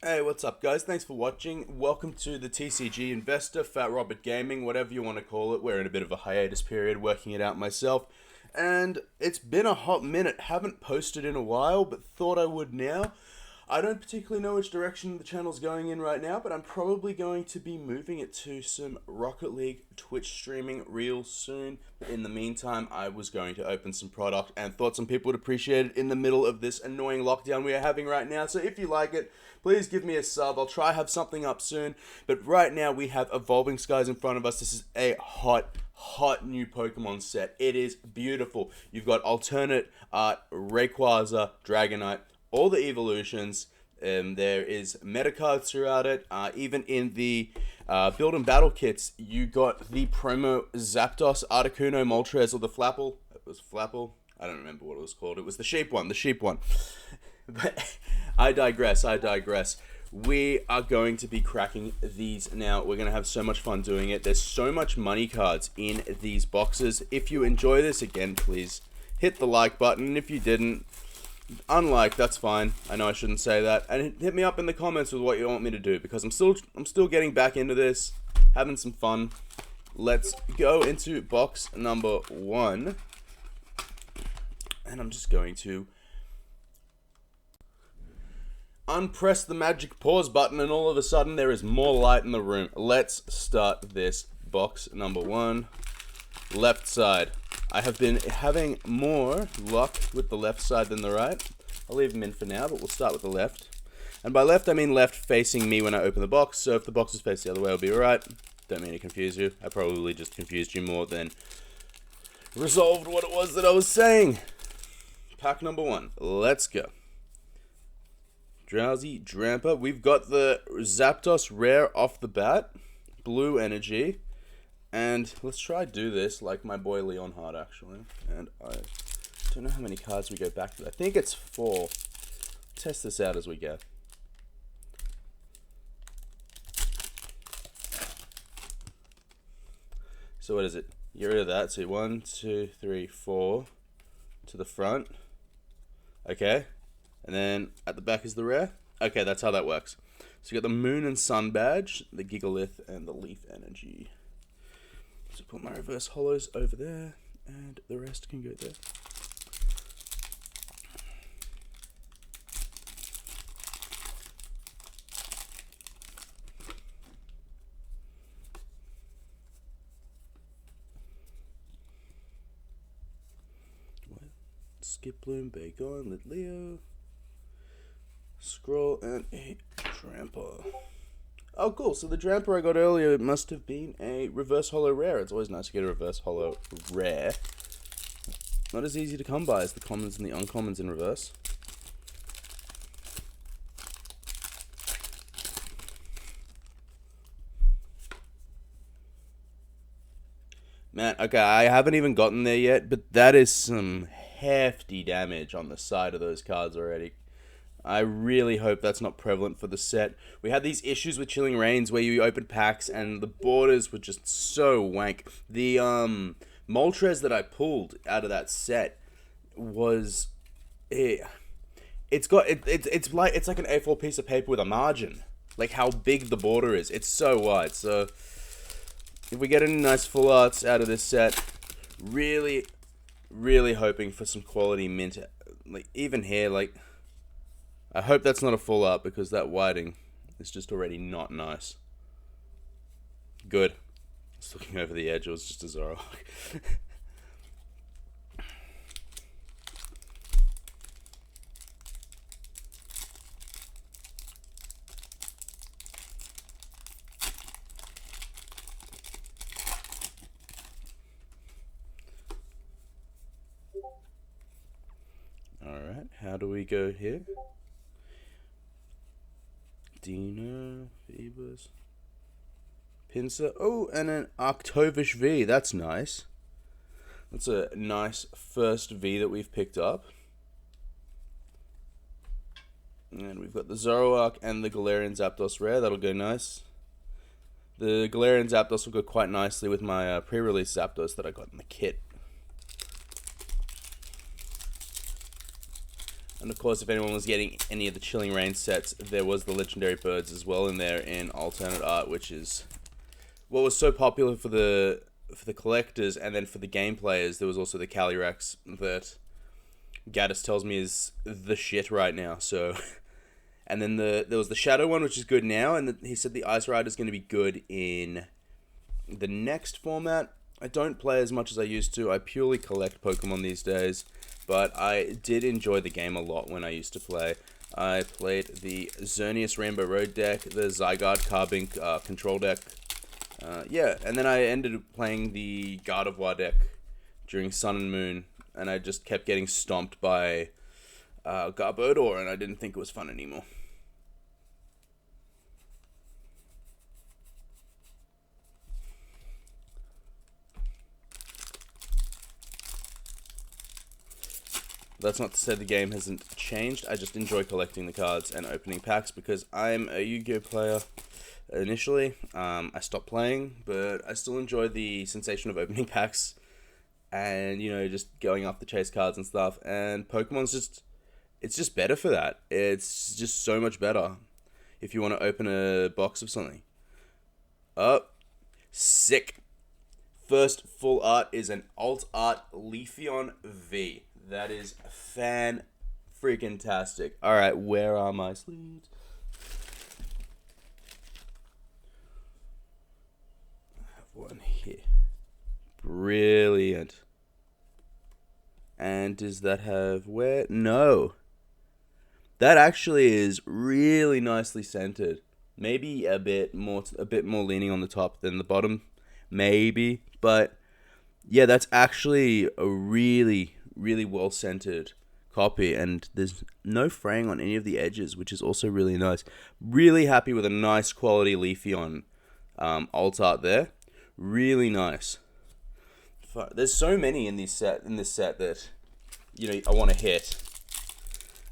Hey, what's up, guys? Thanks for watching. Welcome to the TCG Investor, Fat Robert Gaming, whatever you want to call it. We're in a bit of a hiatus period, working it out myself. And it's been a hot minute. Haven't posted in a while, but thought I would now. I don't particularly know which direction the channel's going in right now, but I'm probably going to be moving it to some Rocket League Twitch streaming real soon. In the meantime, I was going to open some product and thought some people would appreciate it in the middle of this annoying lockdown we are having right now. So if you like it, please give me a sub. I'll try have something up soon. But right now we have Evolving Skies in front of us. This is a hot new Pokemon set. It is beautiful. You've got alternate art, Rayquaza, Dragonite, all the evolutions. There is meta cards throughout it. Even in the build and battle kits, you got the promo Zapdos, Articuno, Moltres, or the Flapple. It was Flapple. I don't remember what it was called. It was the sheep one. The sheep one. But I digress. We are going to be cracking these now. We're going to have so much fun doing it. There's so much money cards in these boxes. If you enjoy this, again, please hit the like button. If you didn't, unlike, that's fine. I know I shouldn't say that. And hit me up in the comments with what you want me to do, because I'm still getting back into this, having some fun. Let's go into box number 1. And I'm just going to unpress the magic pause button, and all of a sudden there is more light in the room. Let's start this. Box number 1, left side. I have been having more luck with the left side than the right. I'll leave them in for now, but we'll start with the left. And by left, I mean left facing me when I open the box, so if the box is faced the other way, it'll be right. Don't mean to confuse you. I probably just confused you more than resolved what it was that I was saying. Pack number 1. Let's go. Drowsy, Drampa. We've got the Zapdos rare off the bat. Blue energy. And let's try do this like my boy Leonhard, actually. And I don't know how many cards we go back to. I think it's 4. Test this out as we go. So what is it? Get rid of that. So 1, 2, 3, 4 to the front. Okay. And then at the back is the rare. Okay, that's how that works. So you got the Moon and Sun badge, the Gigalith, and the Leaf energy. So put my reverse hollows over there, and the rest can go there. Skiploom, Bagon, Litleo, Scroll, and a Tramper. Oh, cool. So the Dramper I got earlier must have been a reverse holo rare. It's always nice to get a reverse holo rare. Not as easy to come by as the commons and the uncommons in reverse. Man, okay, I haven't even gotten there yet, but that is some hefty damage on the side of those cards already. I really hope that's not prevalent for the set. We had these issues with Chilling Reigns where you opened packs and the borders were just so wank. The Moltres that I pulled out of that set was it's like an A4 piece of paper with a margin. Like how big the border is. It's so wide. So if we get any nice full arts out of this set, really hoping for some quality mint. Like even here, like I hope that's not a full art because that whiting is just already not nice. Good. Just looking over the edge, it was just a Zoroark. Alright, how do we go here? Dino, Phoebus, Pinsir. Oh, and an Arctovish V. That's nice. That's a nice first V that we've picked up. And we've got the Zoroark and the Galarian Zapdos rare. That'll go nice. The Galarian Zapdos will go quite nicely with my pre-release Zapdos that I got in the kit. And of course, if anyone was getting any of the Chilling Reign sets, there was the Legendary Birds as well in there in alternate art, which is what was so popular for the collectors, and then for the game players, there was also the Calyrex that Gaddis tells me is the shit right now. So, and then there was the Shadow one, which is good now, and he said the Ice Rider is going to be good in the next format. I don't play as much as I used to. I purely collect Pokemon these days, but I did enjoy the game a lot when I used to play. I played the Xerneas Rainbow Road deck, the Zygarde Carbink control deck. Yeah, and then I ended up playing the Gardevoir deck during Sun and Moon, and I just kept getting stomped by Garbodor, and I didn't think it was fun anymore. That's not to say the game hasn't changed. I just enjoy collecting the cards and opening packs because I'm a Yu-Gi-Oh player. Initially, I stopped playing, but I still enjoy the sensation of opening packs and, you know, just going up the chase cards and stuff. And Pokemon's it's just better for that. It's just so much better if you want to open a box of something. Oh, sick. First full art is an alt art Leafeon V. That is fan-freaking-tastic. Alright, where are my sleeves? I have one here. Brilliant. And does that have where? No. That actually is really nicely centered. Maybe a bit more leaning on the top than the bottom. Maybe. But yeah, that's actually a really well centered copy, and there's no fraying on any of the edges, which is also really nice. Really happy with a nice quality Leafeon alt art there. Really nice. There's so many in this set that, you know, I want to hit.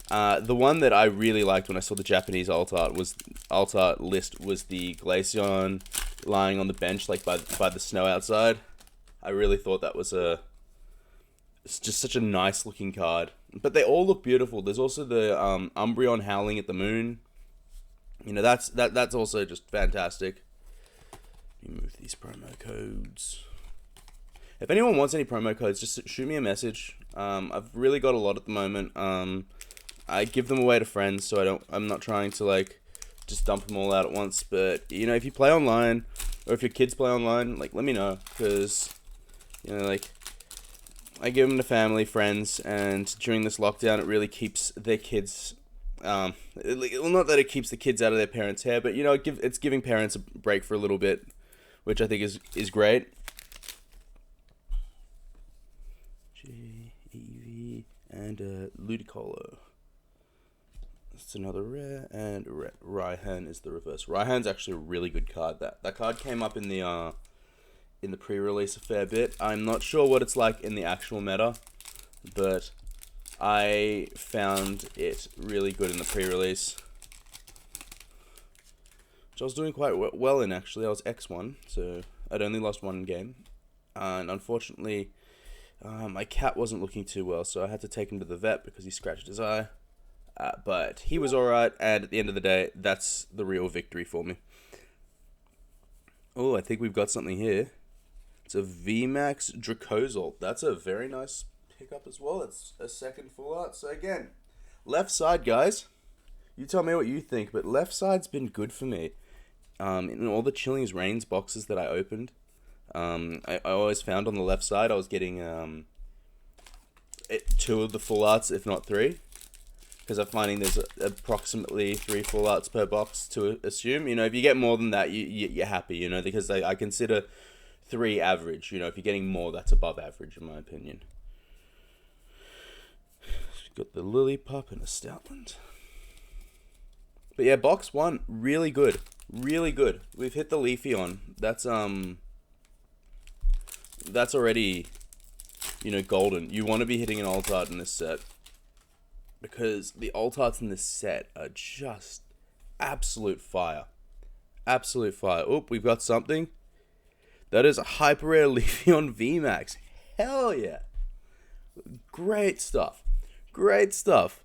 The one that I really liked when I saw the Japanese alt art list was the Glaceon lying on the bench like by the snow outside. I really thought that was it's just such a nice looking card. But they all look beautiful. There's also the Umbreon howling at the moon. You know, that's also just fantastic. Let me move these promo codes. If anyone wants any promo codes, just shoot me a message. I've really got a lot at the moment. I give them away to friends, so I'm not trying to like just dump them all out at once. But you know, if you play online, or if your kids play online, like let me know, because you know, like I give them to family, friends, and during this lockdown, it really keeps their kids. Well, not that it keeps the kids out of their parents' hair, but you know, it's giving parents a break for a little bit, which I think is great. G-E-V and Ludicolo. That's another rare, and Raihan is the reverse. Raihan's actually a really good card. That card came up in the pre-release a fair bit. I'm not sure what it's like in the actual meta, but I found it really good in the pre-release, which I was doing quite well in, actually. I was X1, so I'd only lost one game, and unfortunately my cat wasn't looking too well, so I had to take him to the vet because he scratched his eye, but he was alright, and at the end of the day, that's the real victory for me. Oh, I think we've got something here. It's a VMAX Dracozolt. That's a very nice pickup as well. It's a second full art. So again, left side, guys. You tell me what you think, but left side's been good for me. In all the Chilling Reigns boxes that I opened, I always found on the left side I was getting 2 of the full arts, if not 3. Because I'm finding there's approximately 3 full arts per box to assume. You know, if you get more than that, you're happy, you know, because I consider 3 average. You know, if you're getting more, that's above average, in my opinion. Got the Lillipup and a Stoutland. But yeah, box 1, really good. Really good. We've hit the Leafeon. That's already, you know, golden. You want to be hitting an alt art in this set, because the alt arts in this set are just absolute fire. Absolute fire. Oop, we've got something. That is a hyper rare Leafeon VMAX. Hell yeah. Great stuff. Great stuff.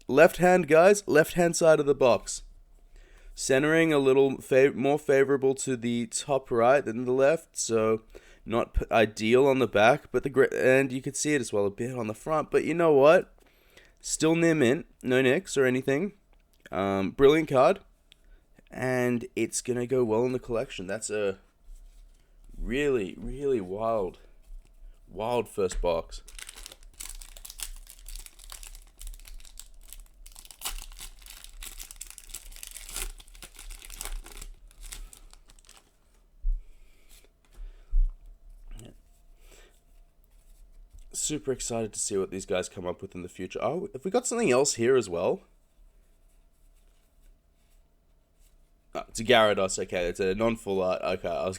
Left hand, guys. Left hand side of the box. Centering a little more favorable to the top right than the left, so not ideal on the back, but and you could see it as well a bit on the front. But you know what? Still near mint, no nicks or anything. Brilliant card, and it's gonna go well in the collection. That's a really, really wild first box. Super excited to see what these guys come up with in the future. Oh, have we got something else here as well? Oh, it's a Gyarados. Okay, it's a non-full art. Okay, I was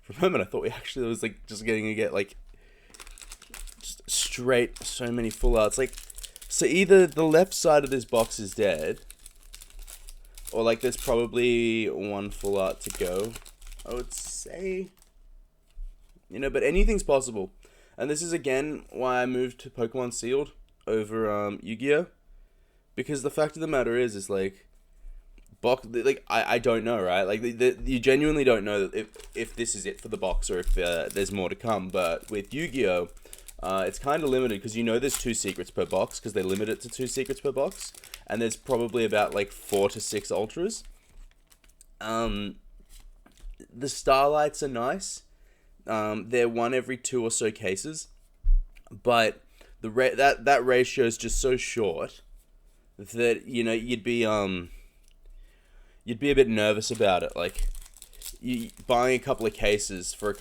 for a moment I thought we actually was like just getting to get like just straight so many full arts. Like, so either the left side of this box is dead, or like there's probably one full art to go. I would say, but anything's possible. And this is again why I moved to Pokemon Sealed over Yu-Gi-Oh! Because the fact of the matter is like, I don't know, right? Like you genuinely don't know if this is it for the box or if there's more to come. But with Yu-Gi-Oh! It's kind of limited because there's 2 secrets per box because they limit it to 2 secrets per box, and there's probably about like 4 to 6 ultras. The Starlights are nice. They're 1 every 2 or so cases, but that ratio is just so short that you'd be a bit nervous about it. Like, you buying a couple of cases for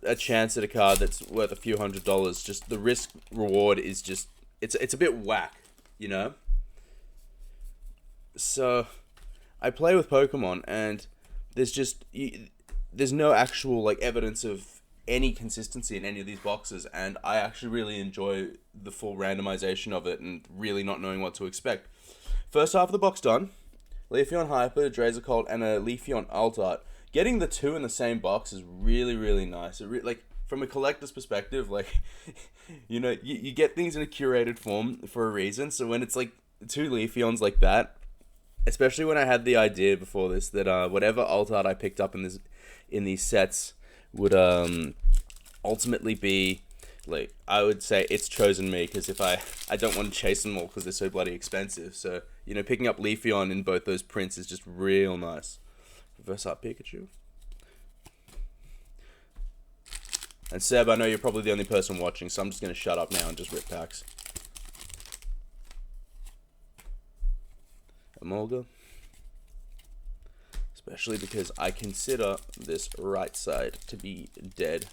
a chance at a card that's worth a few $100s. Just the risk reward is just it's a bit whack, So, I play with Pokemon, and there's no actual like evidence of any consistency in any of these boxes, and I actually really enjoy the full randomization of it and really not knowing what to expect. First half of the box done. Leafeon Hyper, Drazocolt, and a Leafeon Altart. Getting the 2 in the same box is really, really nice. Like, from a collector's perspective, like, you get things in a curated form for a reason. So when it's like 2 Leafeons like that, especially when I had the idea before this that whatever Altart I picked up in these sets would ultimately be, like, I would say it's chosen me, because if I don't want to chase them all because they're so bloody expensive. So, picking up Leafeon in both those prints is just real nice. Reverse Art Pikachu. And Seb, I know you're probably the only person watching, so I'm just going to shut up now and just rip packs. Emolga. Especially because I consider this right side to be dead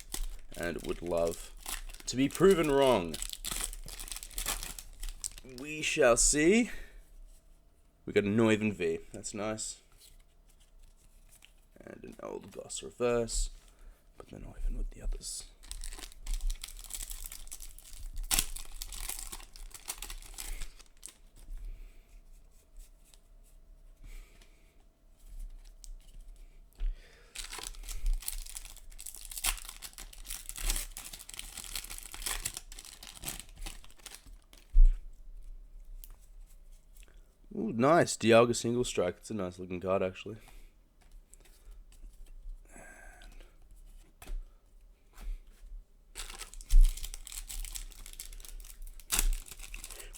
and would love to be proven wrong. We shall see. We got a Noivern V. That's nice. And an old Goss reverse. Put the Noivern with the others. Ooh, nice. Dialga Single Strike. It's a nice looking card, actually.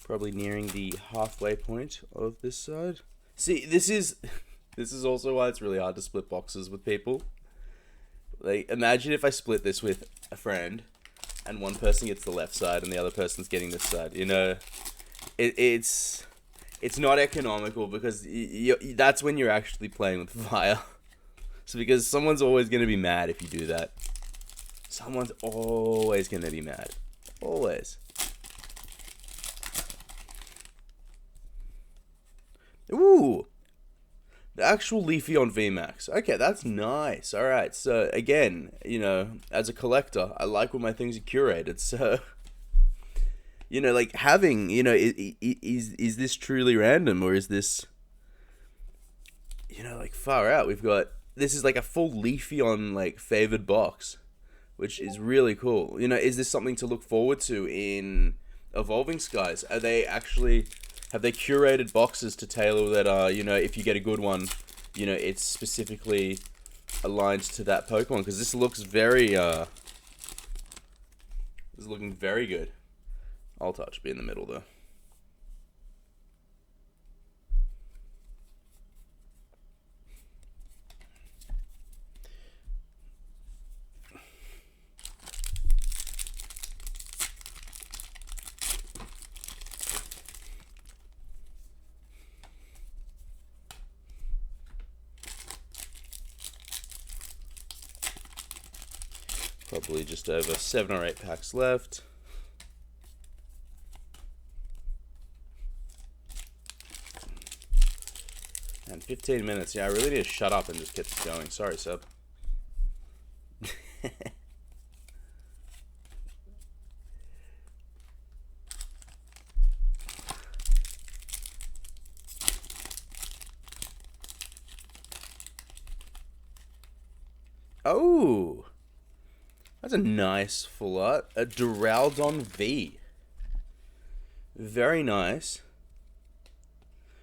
Probably nearing the halfway point of this side. See, this is also why it's really hard to split boxes with people. Like, imagine if I split this with a friend, and one person gets the left side and the other person's getting this side. It's not economical because that's when you're actually playing with fire. So because someone's always going to be mad if you do that. Someone's always going to be mad. Always. Ooh. The actual Leafeon VMAX. Okay, that's nice. Alright, so again, as a collector, I like when my things are curated, so... like having, is this truly random, or is this, like far out? This is like a full Leafeon, like, favored box, which is really cool. Is this something to look forward to in Evolving Skies? Have they curated boxes to tailor that, you know, if you get a good one, you know, it's specifically aligned to that Pokemon? Because this looks very, this is looking very good. I'll touch, be in the middle though. Probably just over 7 or 8 packs left. And 15 minutes. Yeah, I really need to shut up and just get this going. Sorry, Seb. Oh! That's a nice full art. A Duraludon V. Very nice.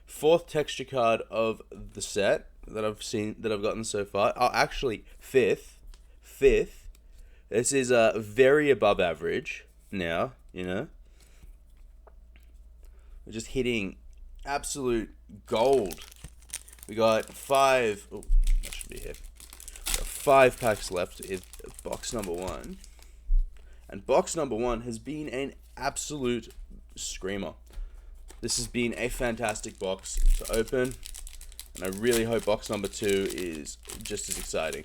4th texture card of the set that I've gotten so far. Oh, actually, 5th. This is very above average now, you know. We're just hitting absolute gold. We got 5. Oh, that should be here. 5 packs left in box number 1. And box number 1 has been an absolute screamer. This has been a fantastic box to open. And I really hope box number 2 is just as exciting.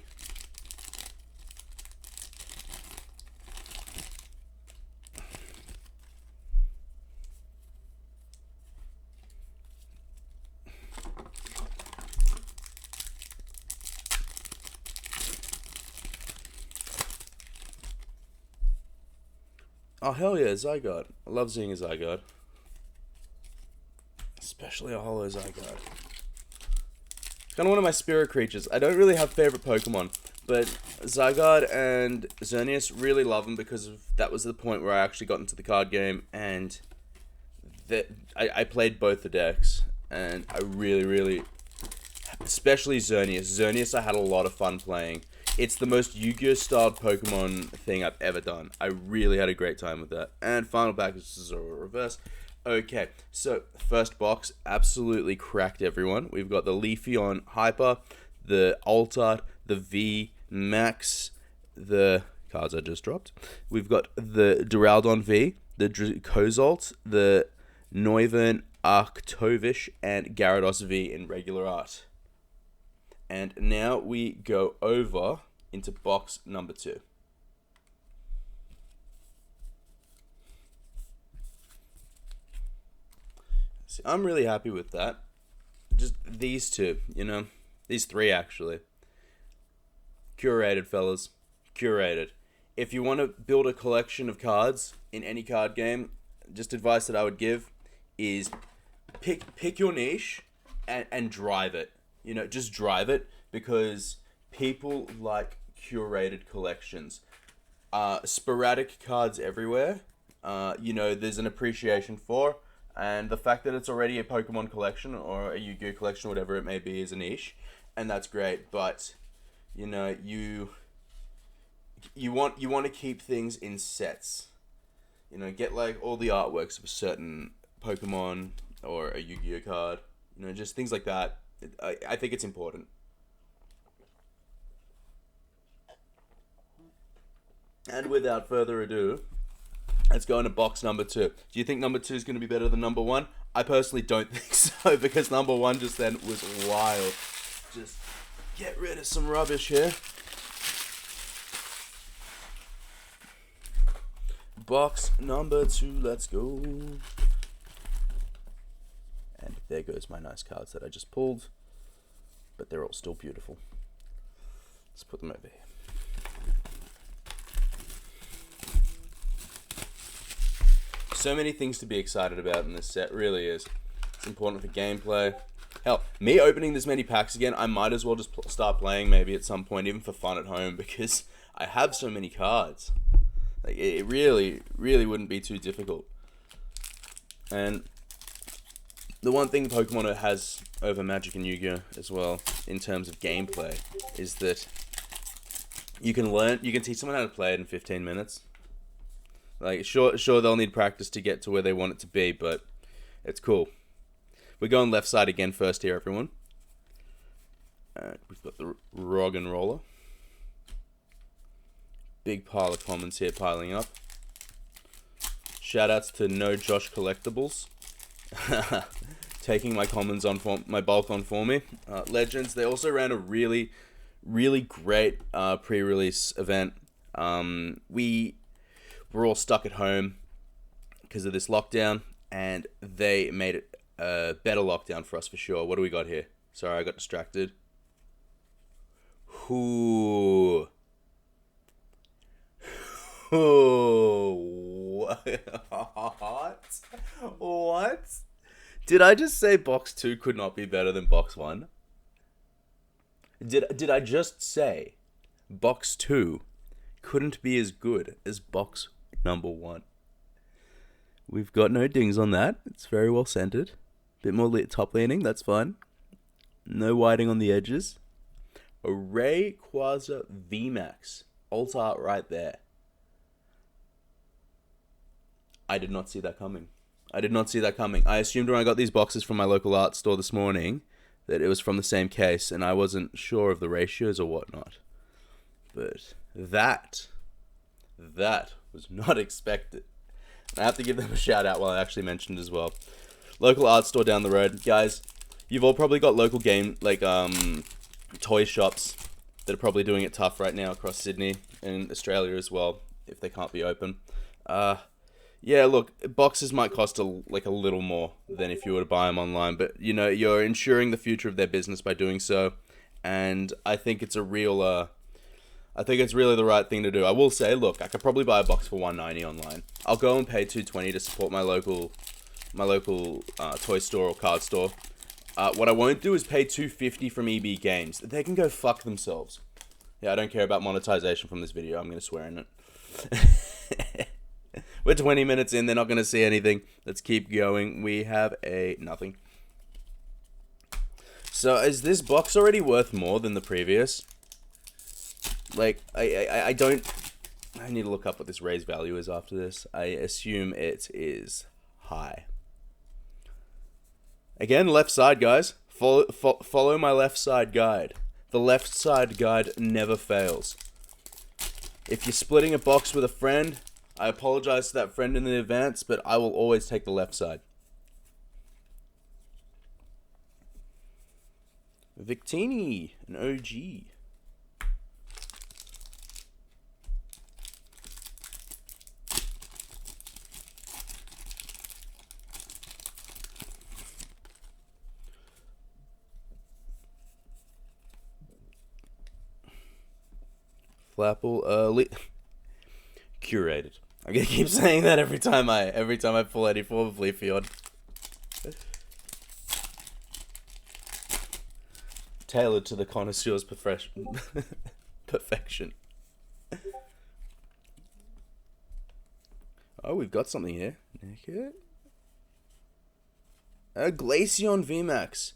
Oh, hell yeah, Zygarde. I love seeing a Zygarde. Especially a holo Zygarde. It's kind of one of my spirit creatures. I don't really have favorite Pokemon, but Zygarde and Xerneas, really love them because that was the point where I actually got into the card game, and I played both the decks, and I really, especially Xerneas. Xerneas I had a lot of fun playing. It's the most Yu-Gi-Oh! Styled Pokemon thing I've ever done. I really had a great time with that. And final pack is Zoro Reverse. Okay, so first box, absolutely cracked everyone. We've got the Leafeon Hyper, the Altart, the V Max, the cards I just dropped. We've got the Duraludon V, the Dracozolt, the Noivern Arctovish, and Gyarados V in regular art. And now we go over into box number 2. See, I'm really happy with that. Just these 2, you know. These 3, actually. Curated, fellas. Curated. If you want to build a collection of cards in any card game, just advice that I would give is pick your niche and drive it. You know, just drive it, because people like curated collections. Sporadic cards everywhere, you know, there's an appreciation for, and the fact that it's already a Pokemon collection or a Yu-Gi-Oh! Collection, whatever it may be, is a niche, and that's great, but, you know, you want to keep things in sets. You know, get like all the artworks of a certain Pokemon or a Yu-Gi-Oh! Card, you know, just things like that. I think it's important. And without further ado, let's go into box number 2. Do you think number 2 is going to be better than number 1? I personally don't think so, because number 1 just then was wild. Just get rid of some rubbish here. Box number 2, let's go. And there goes my nice cards that I just pulled. But they're all still beautiful. Let's put them over here. So many things to be excited about in this set, really is. It's important for gameplay. Hell, me opening this many packs again, I might as well just start playing maybe at some point, even for fun at home, because I have so many cards. Like, it really wouldn't be too difficult. And The one thing Pokemon has over Magic and Yu-Gi-Oh! As well, in terms of gameplay, is that you can teach someone how to play it in 15 minutes. Like, sure, they'll need practice to get to where they want it to be, but it's cool. We're going left side again first here, everyone. We've got the Roggenrola. Big pile of commons here piling up. Shoutouts to No Josh Collectibles. Taking my commons on for my bulk on for me. Legends, they also ran a really great pre-release event. We were all stuck at home because of this lockdown, and they made it a better lockdown for us for sure. What do we got here? Sorry, I got distracted. Ooh. What? Did I just say box 2 could not be better than box 1? Did I just say box 2 couldn't be as good as box number 1? We've got no dings on that. It's very well centered. Bit more top leaning, that's fine. No whiting on the edges. A Rayquaza VMAX. Alt art right there. I did not see that coming. I assumed when I got these boxes from my local art store this morning that it was from the same case, and I wasn't sure of the ratios or whatnot. But that was not expected. I have to give them a shout out while I actually mentioned it as well. Local art store down the road. Guys, you've all probably got local toy shops that are probably doing it tough right now across Sydney and Australia as well, if they can't be open. Yeah, look, boxes might cost a little more than if you were to buy them online, but you know, you're ensuring the future of their business by doing so, and I think it's really the right thing to do. I will say, look, I could probably buy a box for $1.90 online. I'll go and pay $2.20 to support my local toy store or card store. What I won't do is pay $2.50 from EB Games. They can go fuck themselves. Yeah, I don't care about monetization from this video. I'm gonna swear in it. We're 20 minutes in. They're not going to see anything. Let's keep going. We have a nothing. So is this box already worth more than the previous? Like, I don't... I need to look up what this raise value is after this. I assume it is high. Again, left side, guys. Follow my left side guide. The left side guide never fails. If you're splitting a box with a friend... I apologize to that friend in the advance, but I will always take the left side. Victini, an OG. Flapple, curated. I'm gonna keep saying that every time I pull 84 with Leafeon. Tailored to the connoisseur's perfection. Oh, we've got something here. Okay. A Glaceon VMAX.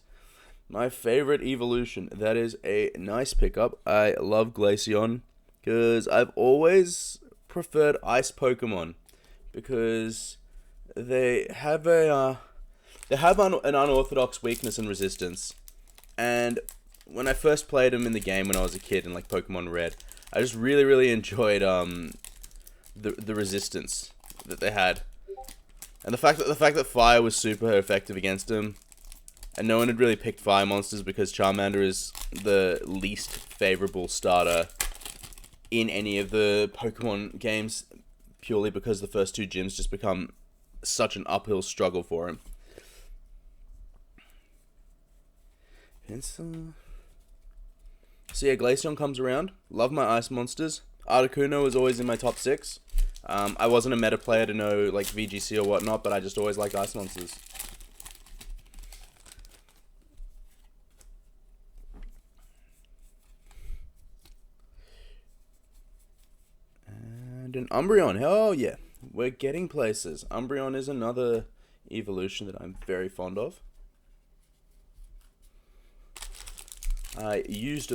My favorite evolution. That is a nice pickup. I love Glaceon because I've always preferred ice Pokemon because they have an unorthodox weakness and resistance. And when I first played them in the game when I was a kid in like Pokemon Red, I just really enjoyed the resistance that they had, and the fact that fire was super effective against them, and no one had really picked fire monsters because Charmander is the least favorable starter in any of the Pokemon games, purely because the first two gyms just become such an uphill struggle for him. Pencil. So yeah, Glaceon comes around. Love my ice monsters. Articuno is always in my top 6. I wasn't a meta player to know like VGC or whatnot, but I just always liked ice monsters. And an Umbreon. Oh yeah, we're getting places. Umbreon is another evolution that I'm very fond of. I used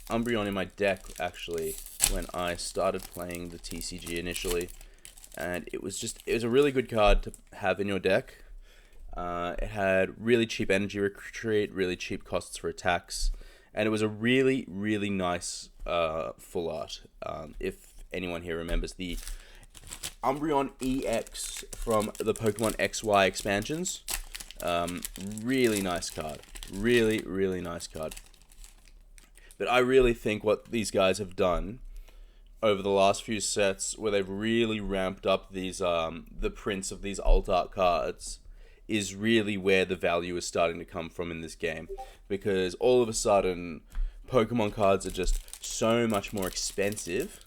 Umbreon in my deck, actually, when I started playing the TCG initially. And it was a really good card to have in your deck. It had really cheap energy retreat, really cheap costs for attacks, and it was a really, really nice full art. If anyone here remembers the Umbreon EX from the Pokemon XY expansions, really nice card. Really, really nice card. But I really think what these guys have done over the last few sets, where they've really ramped up these the prints of these alt art cards, is really where the value is starting to come from in this game. Because all of a sudden, Pokemon cards are just so much more expensive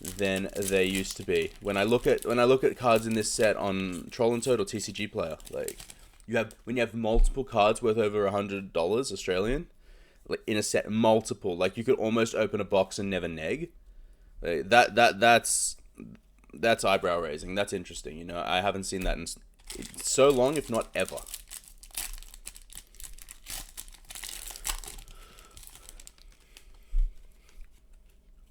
than they used to be. When I look at cards in this set on Troll and Toad or TCG Player, like when you have multiple cards worth over $100 Australian, like in a set, multiple, like you could almost open a box and never neg. Like, that's eyebrow raising. That's interesting. You know, I haven't seen that in so long, if not ever.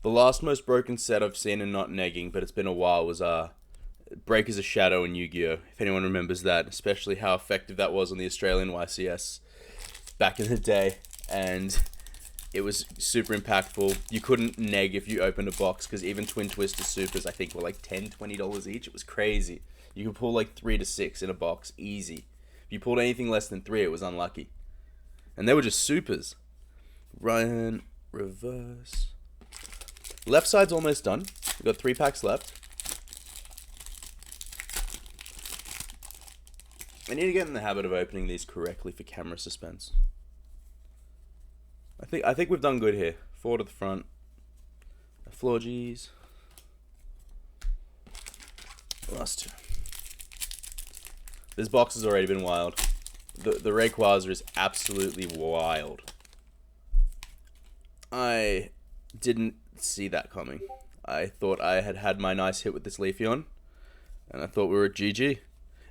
The last most broken set I've seen and not negging, but it's been a while, was Breakers of Shadow in Yu-Gi-Oh! If anyone remembers that, especially how effective that was on the Australian YCS back in the day. And it was super impactful. You couldn't neg if you opened a box, because even Twin Twister Supers, I think, were like $10, $20 each. It was crazy. You could pull like 3 to 6 in a box, easy. If you pulled anything less than 3, it was unlucky. And they were just supers. Ryan, reverse. Left side's almost done. We've got 3 packs left. I need to get in the habit of opening these correctly for camera suspense. I think we've done good here. 4 to the front. Floor G's. Last 2. This box has already been wild. The Rayquaza is absolutely wild. I didn't see that coming. I thought I had my nice hit with this Leafeon, and I thought we were at GG.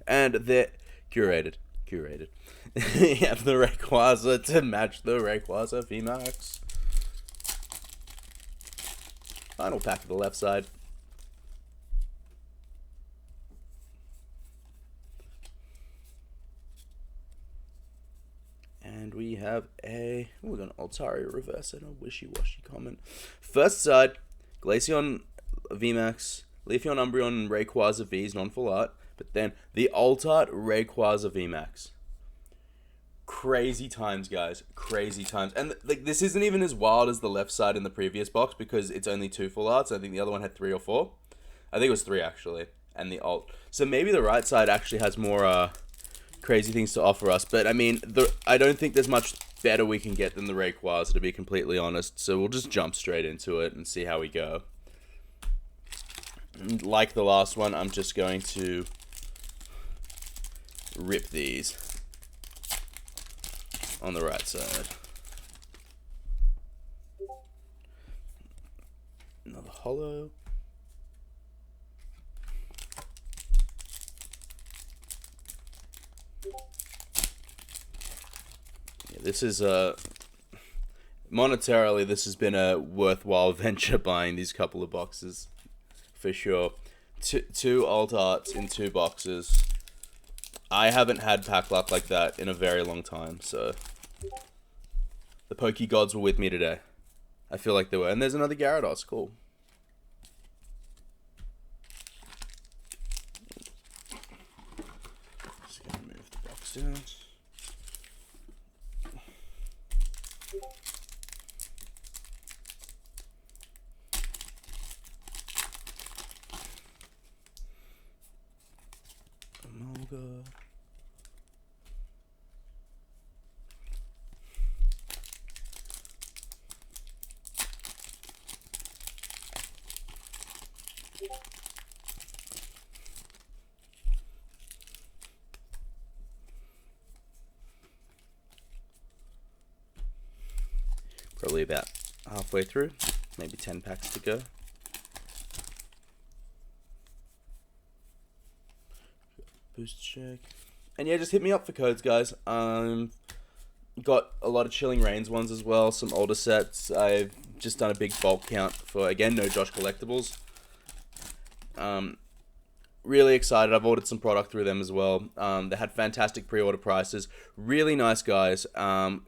And they're curated. You have the Rayquaza to match the Rayquaza VMAX. Final pack of the left side. And we have we got an Altaria reverse and a wishy-washy comment. First side, Glaceon VMAX, Leafeon, Umbreon, and Rayquaza V's non-full art. But then the alt art Rayquaza VMAX. Crazy times, guys. Crazy times. And like, this isn't even as wild as the left side in the previous box, because it's only 2 full arts. I think the other one had 3 or 4. I think it was 3 actually. And the alt. So maybe the right side actually has more crazy things to offer us. But I mean, I don't think there's much better we can get than the Rayquaza, to be completely honest. So we'll just jump straight into it and see how we go. And like the last one, I'm just going to rip these on the right side. Another holo. Yeah, this is monetarily, this has been a worthwhile venture, buying these couple of boxes for sure. Two alt arts in 2 boxes. I haven't had pack luck like that in a very long time, so the Poke Gods were with me today. I feel like they were. And there's another Gyarados, cool. Just gonna move the box down. Amalga. Probably about halfway through, maybe 10 packs to go. Boost check. And yeah, just hit me up for codes, guys. got a lot of Chilling Reigns ones as well, some older sets. I've just done a big bulk count for, again, No Josh Collectibles. Really excited. I've ordered some product through them as well. They had fantastic pre-order prices. Really nice guys.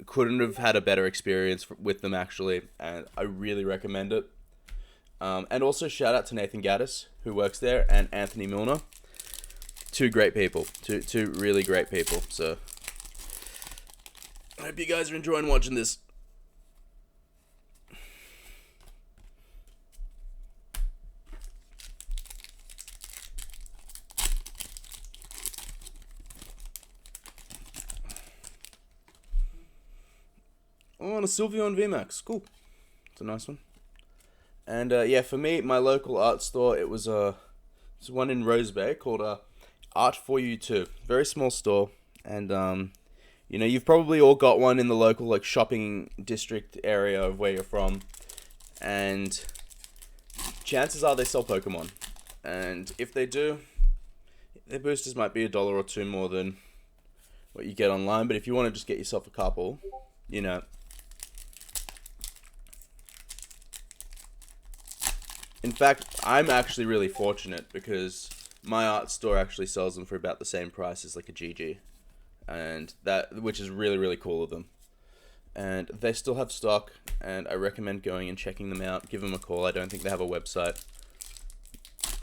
Couldn't have had a better experience with them, actually, and I really recommend it. And also shout out to Nathan Gaddis, who works there, and Anthony Milner. Two great people. Two really great people. So I hope you guys are enjoying watching this. Oh, and a Sylveon VMAX. Cool. It's a nice one. And yeah, for me, my local art store, it was it's one in Rose Bay called Art for You Too. Very small store, and you know, you've probably all got one in the local like shopping district area of where you're from, and chances are they sell Pokemon, and if they do, their boosters might be $1 or $2 more than what you get online. But if you want to just get yourself a couple, you know. In fact, I'm actually really fortunate because my art store actually sells them for about the same price as like a GG, and which is really, really cool of them. And they still have stock, and I recommend going and checking them out. Give them a call. I don't think they have a website.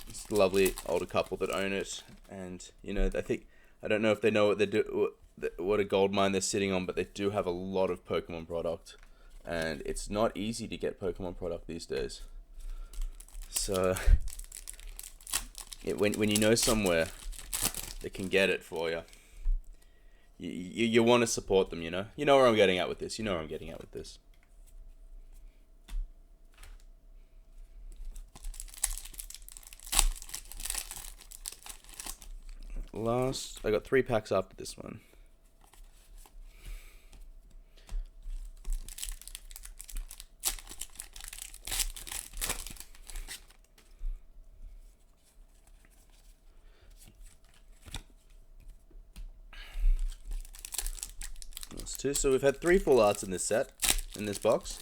It's a lovely older couple that own it, and you know, I don't know if they know what they do, what a gold mine they're sitting on, but they do have a lot of Pokemon product, and it's not easy to get Pokemon product these days. So, when you know somewhere that can get it for you, you want to support them, you know? You know where I'm getting at with this. I got 3 packs after this one. So we've had 3 full arts in this set, in this box.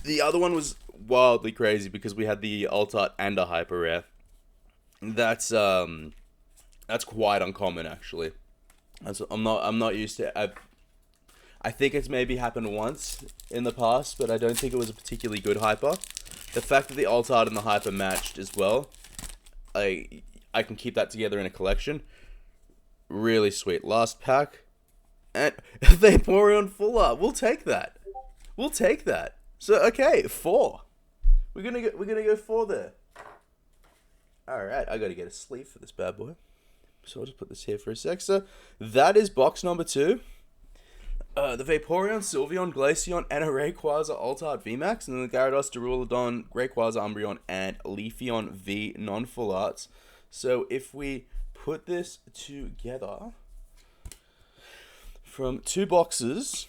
The other one was wildly crazy because we had the alt art and a hyper rare. That's quite uncommon actually. I'm not used to it. I think it's maybe happened once in the past, but I don't think it was a particularly good hyper. The fact that the alt art and the hyper matched as well, I can keep that together in a collection. Really sweet. Last pack. And Vaporeon full art. We'll take that. So okay, 4. We're gonna go 4 there. All right, I gotta get a sleeve for this bad boy. So I'll just put this here for a sec. So that is box number 2. The Vaporeon, Sylveon, Glaceon, and a Rayquaza Alt Art VMAX, and then the Gyarados, Duraludon, Rayquaza, Umbreon, and Leafeon V non-full arts. So if we put this together from 2 boxes,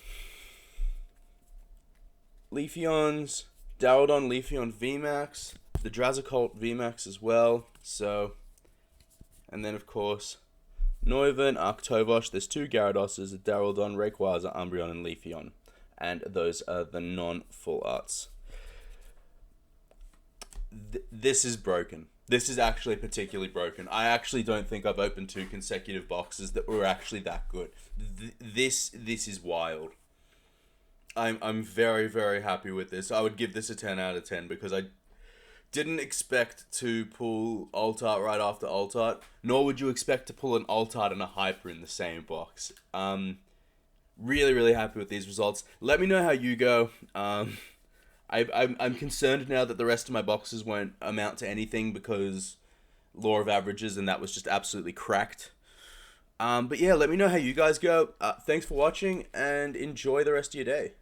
Leafeon's, Duraludon, Leafeon VMAX, the Drasicolt VMAX as well. So, and then of course, Noivern, Arctovosh, there's 2 Gyaradoses, a Duraludon, Rayquaza, Umbreon, and Leafeon. And those are the non-full arts. This is broken. This is actually particularly broken. I actually don't think I've opened 2 consecutive boxes that were actually that good. This is wild. I'm very, very happy with this. I would give this a 10 out of 10 because I didn't expect to pull alt art right after alt art, nor would you expect to pull an alt art and a hyper in the same box. Really, really happy with these results. Let me know how you go. I'm concerned now that the rest of my boxes won't amount to anything because law of averages, and that was just absolutely cracked. But yeah, let me know how you guys go. Thanks for watching, and enjoy the rest of your day.